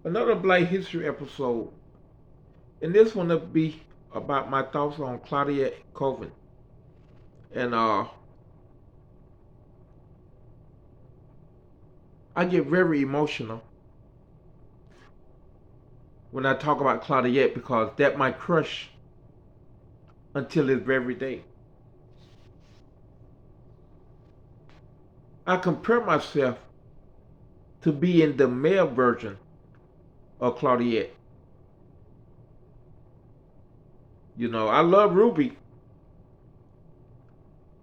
Another Black History episode, and this one will be about my thoughts on Claudette Colvin. And I get very emotional when I talk about Claudette because that my crush until this very day. I compare myself to being the male version of Claudette. You know, I love Ruby.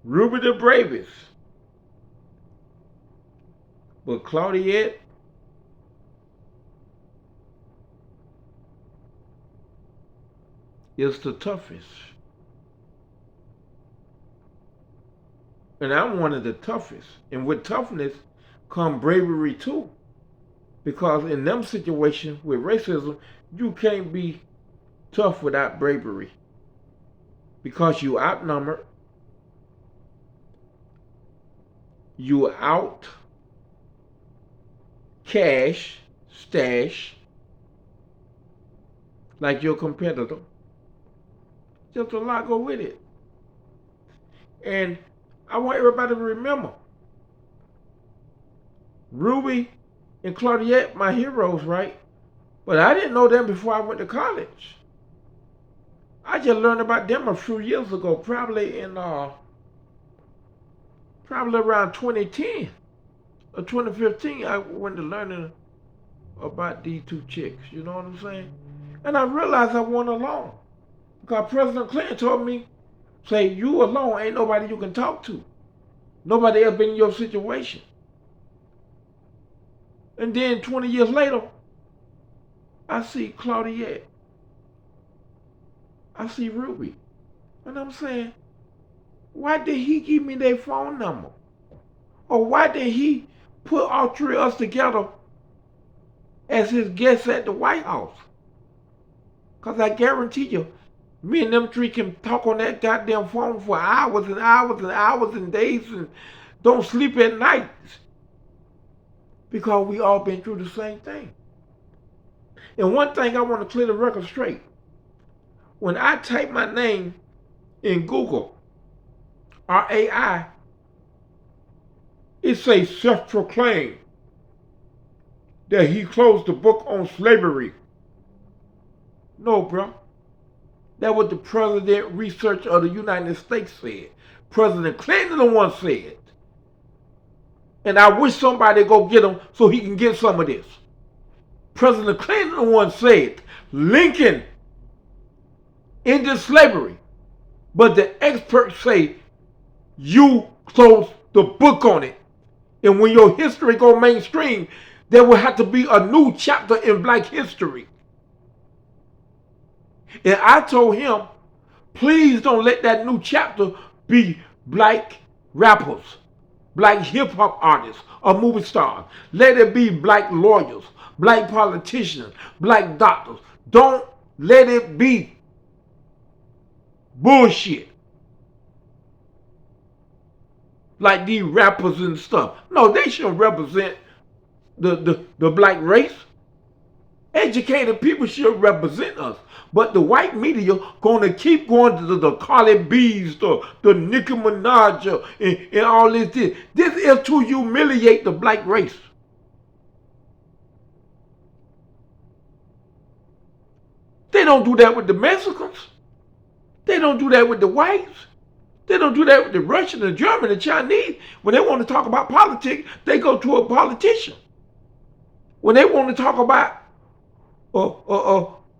Ruby the bravest. But Claudette is the toughest. And I'm one of the toughest. And with toughness come bravery too. Because in them situations with racism, you can't be tough without bravery. Because you outnumbered, you out cash, stash, like your competitor. Just a lot go with it. And I want everybody to remember, Ruby and Claudette, my heroes, right? But I didn't know them before I went to college. I just learned about them a few years ago, probably around 2010 or 2015. I went to learning about these two chicks. You know what I'm saying? And I realized I wasn't alone because President Clinton told me, "Say you alone, ain't nobody you can talk to. Nobody else been in your situation." And then 20 years later, I see Claudette. I see Ruby. And I'm saying, why did he give me their phone number? Or why did he put all three of us together as his guests at the White House? Because I guarantee you, me and them three can talk on that goddamn phone for hours and hours and hours and days and don't sleep at night. Because we all been through the same thing. And one thing I want to clear the record straight. When I type my name in Google, or AI, it says self-proclaimed that he closed the book on slavery. No, bro. That what the president research of the United States said. President Clinton the one said. And I wish somebody go get him so he can get some of this. President Clinton the one said Lincoln ended slavery. But the experts say you closed the book on it. And when your history go mainstream, there will have to be a new chapter in Black history. And I told him, please don't let that new chapter be Black rappers, Black hip hop artists, or movie stars. Let it be Black lawyers, Black politicians, Black doctors. Don't let it be bullshit like these rappers and stuff. No, they shouldn't represent the Black race. Educated people should represent us. But the white media gonna keep going to the Cardi B's, the Nicki Minaj, and all this. This is to humiliate the Black race. They don't do that with the Mexicans. They don't do that with the whites. They don't do that with the Russian, the German, the Chinese. When they want to talk about politics, they go to a politician. When they want to talk about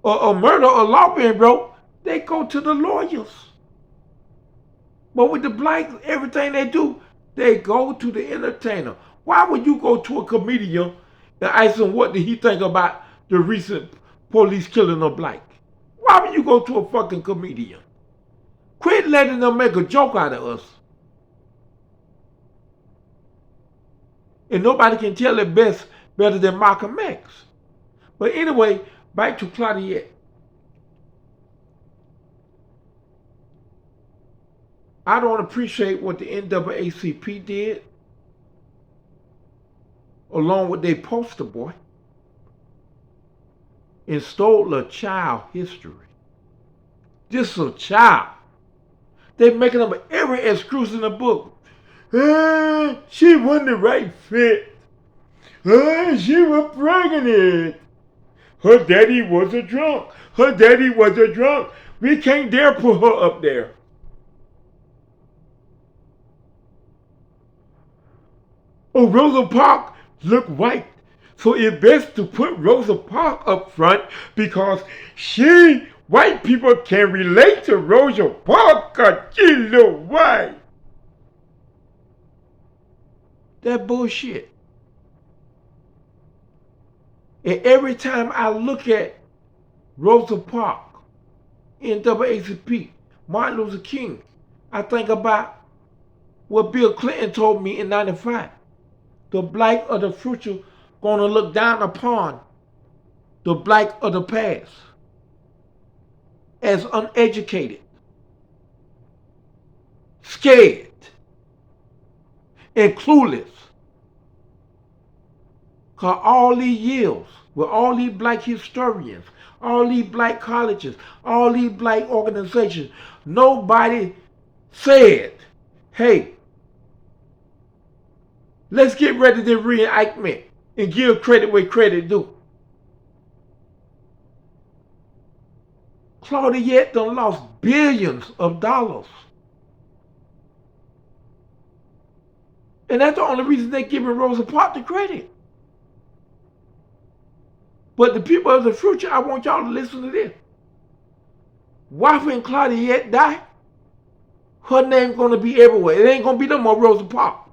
a murder or law being broke, they go to the lawyers. But with the Blacks, everything they do, they go to the entertainer. Why would you go to a comedian and ask him what did he think about the recent police killing of Black? Why would you go to a fucking comedian? Quit letting them make a joke out of us. And nobody can tell it best better than Malcolm X. But anyway, back to Claudette. I don't appreciate what the NAACP did, along with their poster boy. and stole a child history. This is a child. They're making up every excuse in the book. She wasn't the right fit. She was pregnant. Her daddy was a drunk. Her daddy was a drunk. We can't dare put her up there. Oh, Rosa Parks look white. So it's best to put Rosa Parks up front because white people can relate to Rosa Parks because she look white. That bullshit. And every time I look at Rosa Parks, NAACP, Martin Luther King, I think about what Bill Clinton told me in '95. The black of the future gonna look down upon the black of the past as uneducated, scared, and clueless. Cause all these years with all these black historians, all these black colleges, all these black organizations, nobody said, hey, let's get ready to reenactment and give credit where credit due. Claudette done lost billions of dollars. And that's the only reason they're giving Rosa Parks the credit. But the people of the future, I want y'all to listen to this. Why when Claudette die, her name's gonna be everywhere. It ain't gonna be no more Rosa Parks.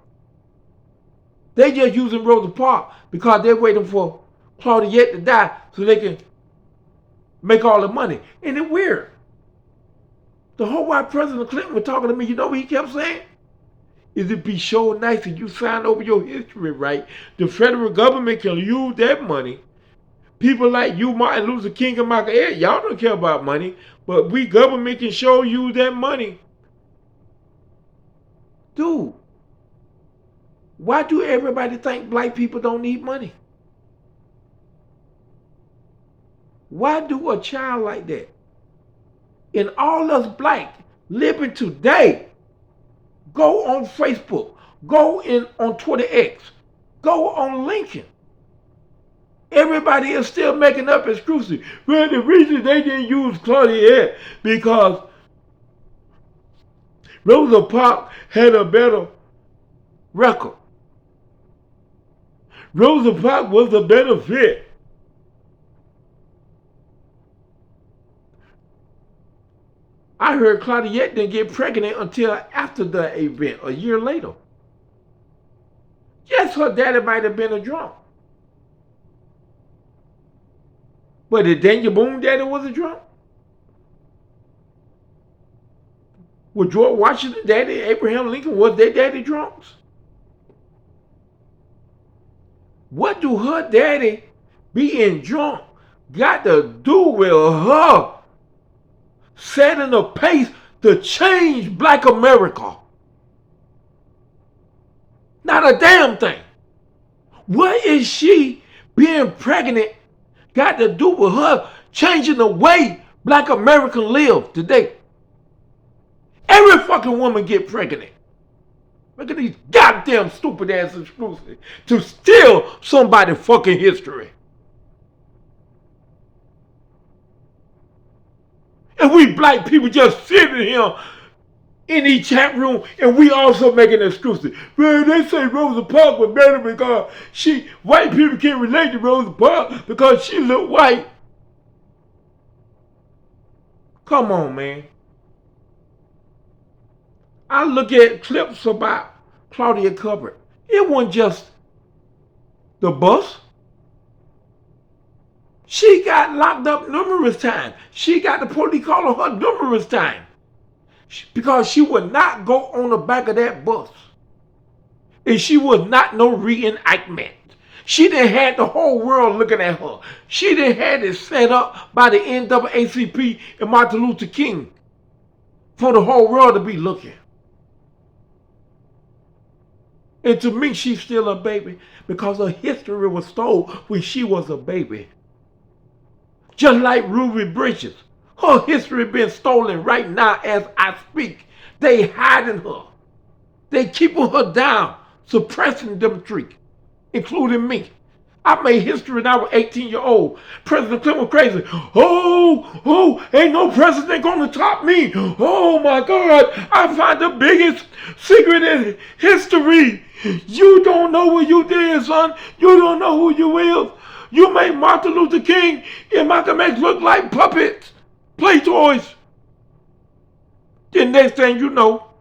They just using Rosa Parks because they're waiting for Claudette to die so they can make all the money. And it's weird. The whole while President Clinton was talking to me, you know what he kept saying? It'd be so nice if you sign over your history right. The federal government can use that money. People like you, Martin Luther King and Michael X, y'all don't care about money, but we government can show you that money. Dude, why do everybody think black people don't need money? Why do a child like that? And all us black living today, go on Facebook, go on Twitter X, go on LinkedIn. Everybody is still making up excuses. Well, the reason they didn't use Claudette because Rosa Parks had a better record. Rosa Parks was a better fit. I heard Claudette didn't get pregnant until after the event, a year later. Yes, her daddy might have been a drunk. But did Daniel Boone daddy was a drunk? Was George Washington daddy, Abraham Lincoln, was their daddy drunks? What do her daddy being drunk got to do with her setting a pace to change black America? Not a damn thing. What is she being pregnant got to do with her changing the way black Americans live today? Every fucking woman get pregnant. Look at these goddamn stupid ass excuses to steal somebody's fucking history. And we black people just sitting here in each chat room and we also making excuses. Man, they say Rosa Parks was better because white people can't relate to Rosa Parks because she look white. Come on, man. I look at clips about Claudette Colvin. It wasn't just the bus. She got locked up numerous times. She got the police calling her numerous times because she would not go on the back of that bus. And she was not no reenactment. She didn't have the whole world looking at her. She didn't have it set up by the NAACP and Martin Luther King for the whole world to be looking. And to me, she's still a baby because her history was told when she was a baby. Just like Ruby Bridges. Her history been stolen right now as I speak. They hiding her. They keeping her down, suppressing them streak, including me. I made history when I was 18-year-old. President Clinton was crazy. Ain't no president gonna top me. Oh my God, I find the biggest secret in history. You don't know what you did, son. You don't know who you is. You made Martin Luther King and Malcolm X look like puppets, play toys. The next thing you know,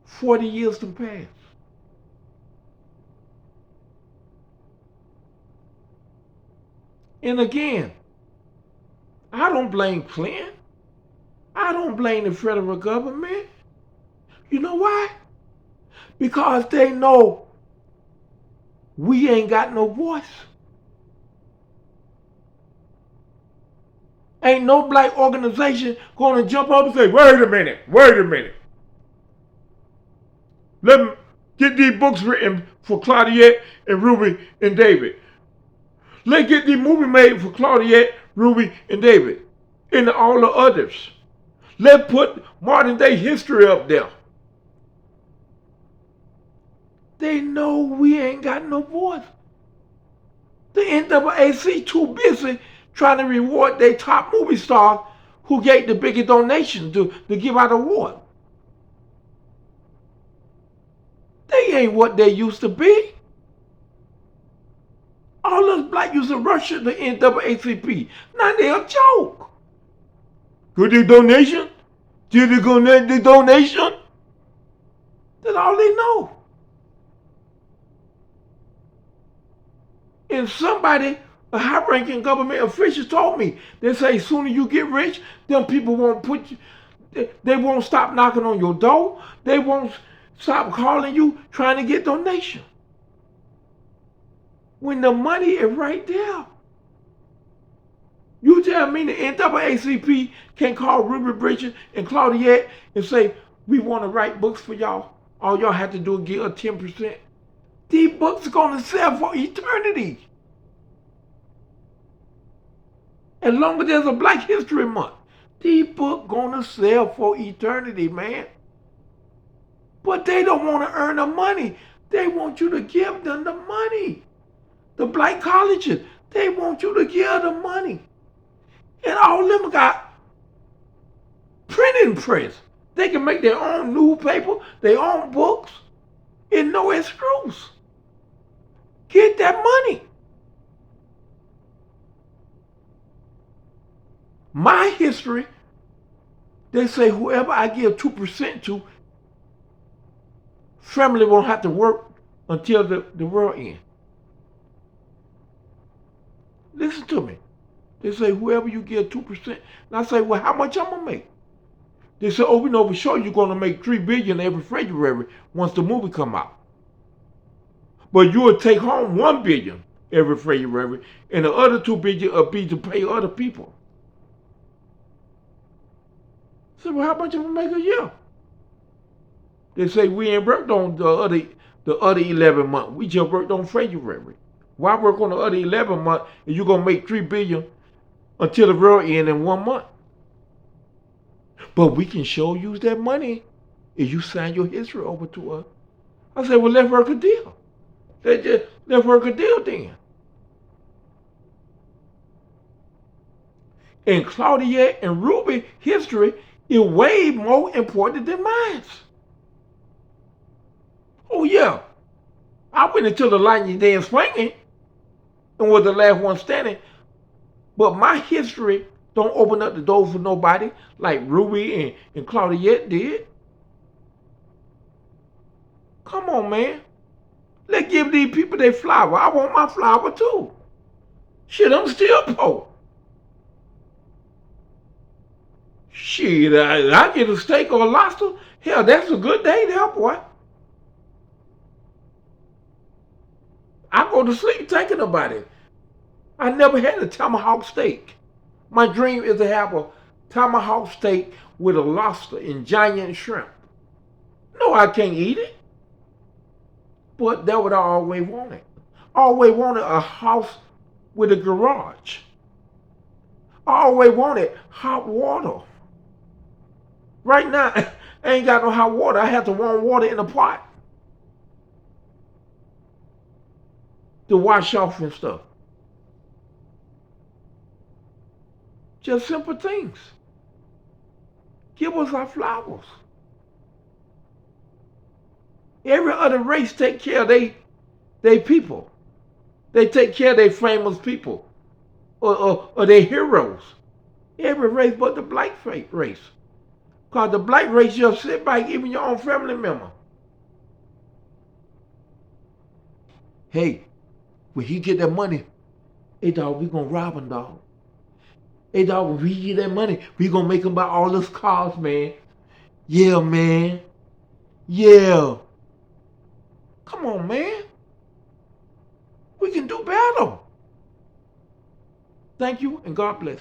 40 years to pass. And again, I don't blame Clinton. I don't blame the federal government. You know why? Because they know we ain't got no voice. Ain't no black organization going to jump up and say, wait a minute. Let me get these books written for Claudette and Ruby and David. Let's get these movies made for Claudette, Ruby, and David. And all the others. Let's put modern day history up there. They know we ain't got no voice. The NAACP too busy trying to reward their top movie stars who gave the biggest donation to give out awards. They ain't what they used to be. All those black used to rush at the NAACP. Now they a joke. Good the donation? Did they go net the donation? That's all they know. And somebody, a high-ranking government official told me, they say as soon as you get rich, them people won't put you, they won't stop knocking on your door. They won't stop calling you trying to get donation. When the money is right there. You tell me the NAACP can call Ruby Bridges and Claudette and say, we want to write books for y'all. All y'all have to do is give us 10%. These books are going to sell for eternity. As long as there's a Black History Month, these books going to sell for eternity, man. But they don't want to earn the money. They want you to give them the money. The black colleges, they want you to give the money. And all of them got printing press. They can make their own newspaper, their own books, and no excuse. Get that money. My history, they say whoever I give 2% to, family won't have to work until the world ends. Listen to me. They say whoever you give 2%. And I say, well, how much I'm going to make? They say, oh, we know for sure you're going to make $3 billion every February once the movie come out. But you will take home $1 billion every February, and the other $2 billion will be to pay other people. I said, well, how much am I make a year? They say we ain't worked on the other 11 months. We just worked on February. Why work on the other 11 months and you're going to make $3 billion until the world ends in 1 month? But we can sure use that money if you sign your history over to us. I said, well, let's work a deal. Let's work a deal then. And Claudette and Ruby history is way more important than mine. Oh yeah, I went into the lightning dance swinging and was the last one standing. But my history don't open up the door for nobody like Ruby and Claudette did. Come on, man. Let's give these people their flower. I want my flower too. Shit, I'm still poor. Shit, I get a steak or a lobster. Hell, that's a good day there, boy. I go to sleep thinking about it. I never had a tomahawk steak. My dream is to have a tomahawk steak with a lobster and giant shrimp. No, I can't eat it. But that's what I always wanted. I always wanted a house with a garage. I always wanted hot water. Right now, I ain't got no hot water. I have to warm water in a pot to wash off and stuff. Just simple things. Give us our flowers. Every other race take care of they people. They take care of their famous people or their heroes. Every race but the black race. Because the black race just sit back, even your own family member. Hey, when he get that money, hey dog, we gonna rob him, dog. Hey dog, when we get that money, we gonna make him buy all those cars, man. Yeah, man. Yeah. Come on, man. We can do better. Thank you and God bless.